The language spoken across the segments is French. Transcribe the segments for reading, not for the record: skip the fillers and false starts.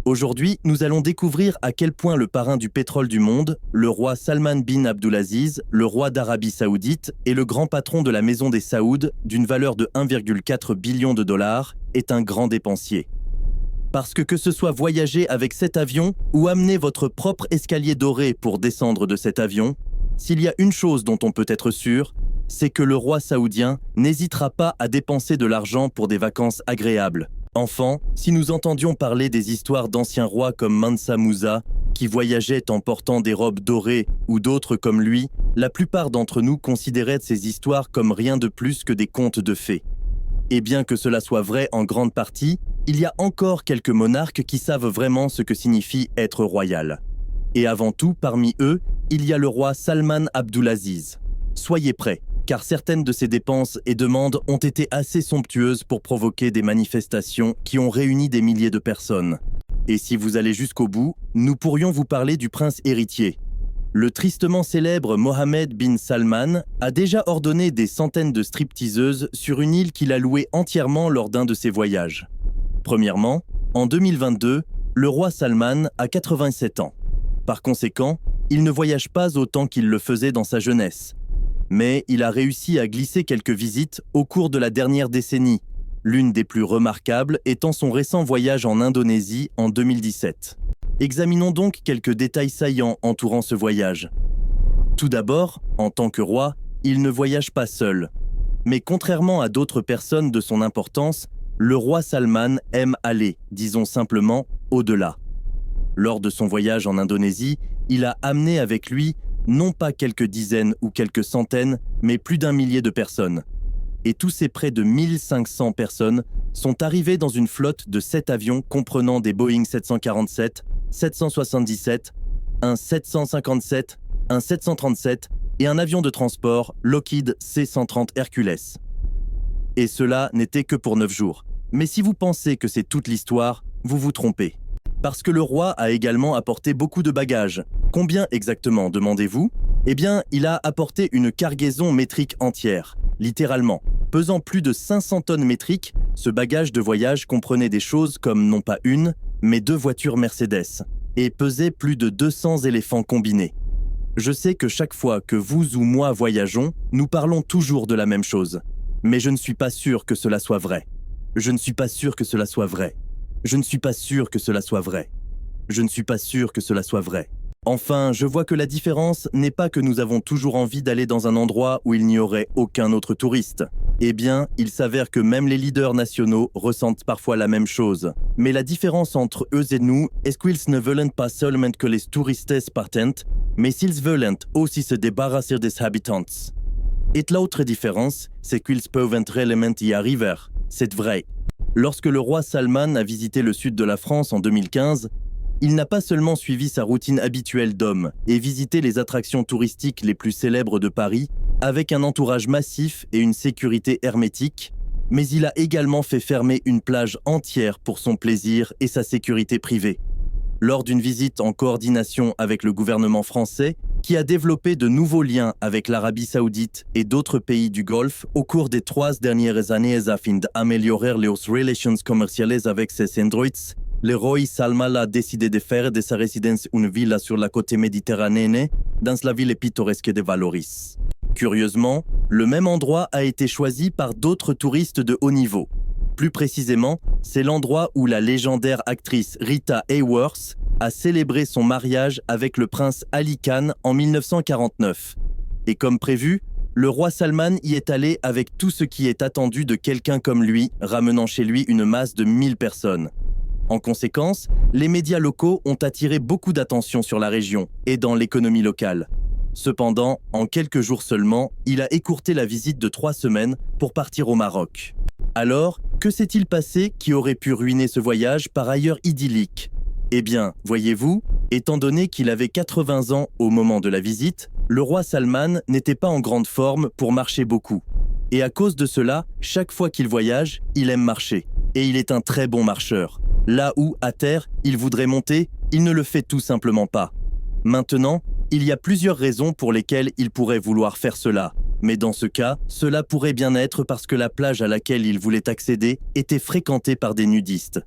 Aujourd'hui, nous allons découvrir à quel point le parrain du pétrole du monde, le roi Salman bin Abdulaziz, le roi d'Arabie Saoudite et le grand patron de la maison des Saouds, d'une valeur de 1,4 billion de dollars, est un grand dépensier. Parce que ce soit voyager avec cet avion ou amener votre propre escalier doré pour descendre de cet avion, s'il y a une chose dont on peut être sûr, c'est que le roi saoudien n'hésitera pas à dépenser de l'argent pour des vacances agréables. Enfant, si nous entendions parler des histoires d'anciens rois comme Mansa Musa, qui voyageaient en portant des robes dorées, ou d'autres comme lui, la plupart d'entre nous considéraient ces histoires comme rien de plus que des contes de fées. Et bien que cela soit vrai en grande partie, il y a encore quelques monarques qui savent vraiment ce que signifie être royal. Et avant tout, parmi eux, il y a le roi Salman Abdulaziz. Soyez prêts, car certaines de ces dépenses et demandes ont été assez somptueuses pour provoquer des manifestations qui ont réuni des milliers de personnes. Et si vous allez jusqu'au bout, nous pourrions vous parler du prince héritier. Le tristement célèbre Mohammed bin Salman a déjà ordonné des centaines de stripteaseuses sur une île qu'il a louée entièrement lors d'un de ses voyages. Premièrement, en 2022, le roi Salman a 87 ans. Par conséquent, il ne voyage pas autant qu'il le faisait dans sa jeunesse. Mais il a réussi à glisser quelques visites au cours de la dernière décennie, l'une des plus remarquables étant son récent voyage en Indonésie en 2017. Examinons donc quelques détails saillants entourant ce voyage. Tout d'abord, en tant que roi, il ne voyage pas seul. Mais contrairement à d'autres personnes de son importance, le roi Salman aime aller, disons simplement, au-delà. Lors de son voyage en Indonésie, il a amené avec lui non pas quelques dizaines ou quelques centaines, mais plus d'1 millier de personnes. Et tous ces près de 1500 personnes sont arrivées dans une flotte de 7 avions comprenant des Boeing 747, 777, un 757, un 737 et un avion de transport Lockheed C-130 Hercules. Et cela n'était que pour 9 jours. Mais si vous pensez que c'est toute l'histoire, vous vous trompez. Parce que le roi a également apporté beaucoup de bagages. Combien exactement, demandez-vous ? Eh bien, il a apporté une cargaison métrique entière, littéralement. Pesant plus de 500 tonnes métriques, ce bagage de voyage comprenait des choses comme non pas une, mais 2 voitures Mercedes, et pesait plus de 200 éléphants combinés. Je sais que chaque fois que vous ou moi voyageons, nous parlons toujours de la même chose. Mais je ne suis pas sûr que cela soit vrai. Je ne suis pas sûr que cela soit vrai. Je ne suis pas sûr que cela soit vrai. Je ne suis pas sûr que cela soit vrai. Enfin, je vois que la différence n'est pas que nous avons toujours envie d'aller dans un endroit où il n'y aurait aucun autre touriste. Eh bien, il s'avère que même les leaders nationaux ressentent parfois la même chose. Mais la différence entre eux et nous est qu'ils ne veulent pas seulement que les touristes partent, mais ils veulent aussi se débarrasser des habitants. Et l'autre différence, c'est qu'ils peuvent réellement y arriver. C'est vrai. Lorsque le roi Salman a visité le sud de la France en 2015, il n'a pas seulement suivi sa routine habituelle d'homme et visité les attractions touristiques les plus célèbres de Paris avec un entourage massif et une sécurité hermétique, mais il a également fait fermer une plage entière pour son plaisir et sa sécurité privée. Lors d'une visite en coordination avec le gouvernement français, qui a développé de nouveaux liens avec l'Arabie Saoudite et d'autres pays du Golfe au cours des 3 dernières années afin d'améliorer les relations commerciales avec ces endroits, le roi Salman a décidé de faire de sa résidence une villa sur la côte méditerranéenne, dans la ville pittoresque de Vallauris. Curieusement, le même endroit a été choisi par d'autres touristes de haut niveau. Plus précisément, c'est l'endroit où la légendaire actrice Rita Hayworth a célébré son mariage avec le prince Ali Khan en 1949. Et comme prévu, le roi Salman y est allé avec tout ce qui est attendu de quelqu'un comme lui, ramenant chez lui une masse de 1000 personnes. En conséquence, les médias locaux ont attiré beaucoup d'attention sur la région et dans l'économie locale. Cependant, en quelques jours seulement, il a écourté la visite de 3 semaines pour partir au Maroc. Alors, que s'est-il passé qui aurait pu ruiner ce voyage par ailleurs idyllique ? Eh bien, voyez-vous, étant donné qu'il avait 80 ans au moment de la visite, le roi Salman n'était pas en grande forme pour marcher beaucoup. Et à cause de cela, chaque fois qu'il voyage, il aime marcher. Et il est un très bon marcheur. Là où, à terre, il voudrait monter, il ne le fait tout simplement pas. Maintenant, il y a plusieurs raisons pour lesquelles il pourrait vouloir faire cela. Mais dans ce cas, cela pourrait bien être parce que la plage à laquelle il voulait accéder était fréquentée par des nudistes.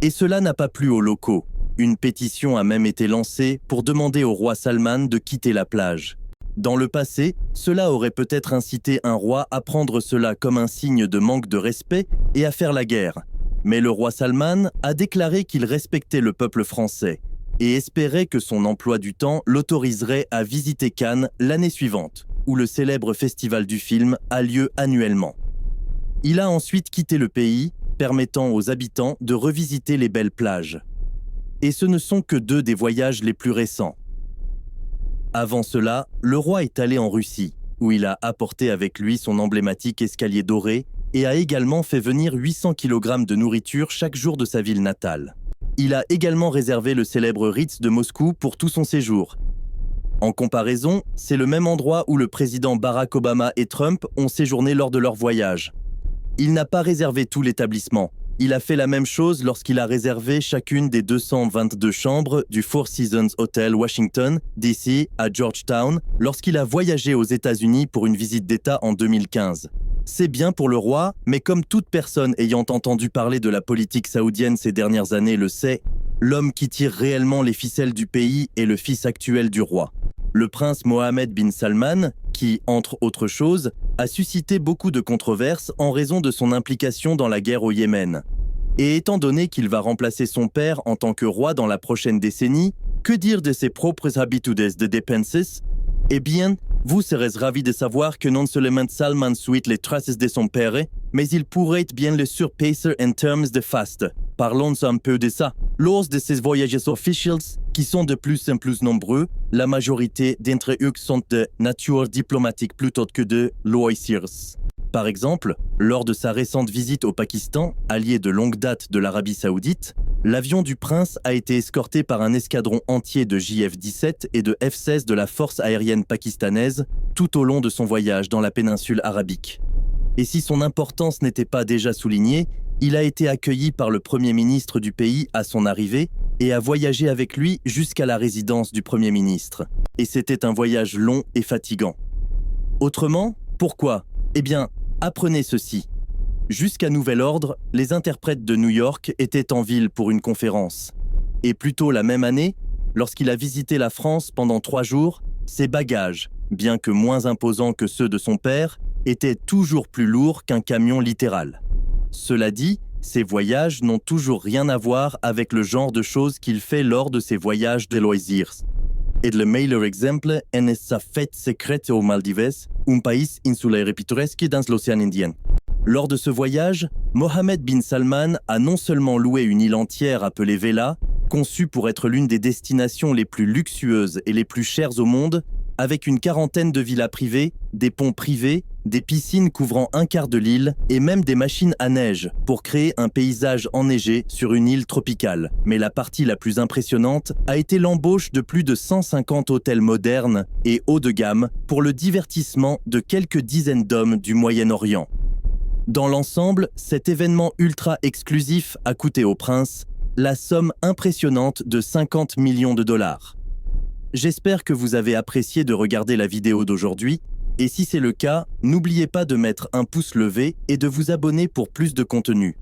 Et cela n'a pas plu aux locaux. Une pétition a même été lancée pour demander au roi Salman de quitter la plage. Dans le passé, cela aurait peut-être incité un roi à prendre cela comme un signe de manque de respect et à faire la guerre. Mais le roi Salman a déclaré qu'il respectait le peuple français et espérait que son emploi du temps l'autoriserait à visiter Cannes l'année suivante, où le célèbre festival du film a lieu annuellement. Il a ensuite quitté le pays, permettant aux habitants de revisiter les belles plages. Et ce ne sont que 2 des voyages les plus récents. Avant cela, le roi est allé en Russie, où il a apporté avec lui son emblématique escalier doré et a également fait venir 800 kg de nourriture chaque jour de sa ville natale. Il a également réservé le célèbre Ritz de Moscou pour tout son séjour. En comparaison, c'est le même endroit où le président Barack Obama et Trump ont séjourné lors de leur voyage. Il n'a pas réservé tout l'établissement. Il a fait la même chose lorsqu'il a réservé chacune des 222 chambres du Four Seasons Hotel Washington, D.C. à Georgetown, lorsqu'il a voyagé aux États-Unis pour une visite d'État en 2015. C'est bien pour le roi, mais comme toute personne ayant entendu parler de la politique saoudienne ces dernières années le sait, l'homme qui tire réellement les ficelles du pays est le fils actuel du roi. Le prince Mohammed bin Salman, qui, entre autres choses, a suscité beaucoup de controverses en raison de son implication dans la guerre au Yémen. Et étant donné qu'il va remplacer son père en tant que roi dans la prochaine décennie, que dire de ses propres habitudes de dépenses? Eh bien, vous serez ravis de savoir que non seulement Salman suit les traces de son père, mais il pourrait bien le surpasser en termes de faste. Parlons un peu de ça. Lors de ces voyages officiels, qui sont de plus en plus nombreux, la majorité d'entre eux sont de nature diplomatique plutôt que de loisirs. Par exemple, lors de sa récente visite au Pakistan, allié de longue date de l'Arabie Saoudite, l'avion du prince a été escorté par un escadron entier de JF-17 et de F-16 de la force aérienne pakistanaise tout au long de son voyage dans la péninsule arabique. Et si son importance n'était pas déjà soulignée, il a été accueilli par le Premier ministre du pays à son arrivée et a voyagé avec lui jusqu'à la résidence du Premier ministre. Et c'était un voyage long et fatigant. Autrement, pourquoi ? Eh bien, apprenez ceci. Jusqu'à nouvel ordre, les interprètes de New York étaient en ville pour une conférence. Et plus tôt la même année, lorsqu'il a visité la France pendant 3 jours, ses bagages, bien que moins imposants que ceux de son père, étaient toujours plus lourds qu'un camion littéral. Cela dit, ses voyages n'ont toujours rien à voir avec le genre de choses qu'il fait lors de ses voyages de loisirs. Et le meilleur exemple est sa fête secrète aux Maldives, un pays insulaire et pittoresque dans l'océan Indien. Lors de ce voyage, Mohammed bin Salman a non seulement loué une île entière appelée Vela, conçue pour être l'une des destinations les plus luxueuses et les plus chères au monde, avec une quarantaine de villas privées, des ponts privés, des piscines couvrant un quart de l'île et même des machines à neige pour créer un paysage enneigé sur une île tropicale. Mais la partie la plus impressionnante a été l'embauche de plus de 150 hôtels modernes et haut de gamme pour le divertissement de quelques dizaines d'hommes du Moyen-Orient. Dans l'ensemble, cet événement ultra exclusif a coûté au prince la somme impressionnante de 50 millions de dollars. J'espère que vous avez apprécié de regarder la vidéo d'aujourd'hui, et si c'est le cas, n'oubliez pas de mettre un pouce levé et de vous abonner pour plus de contenu.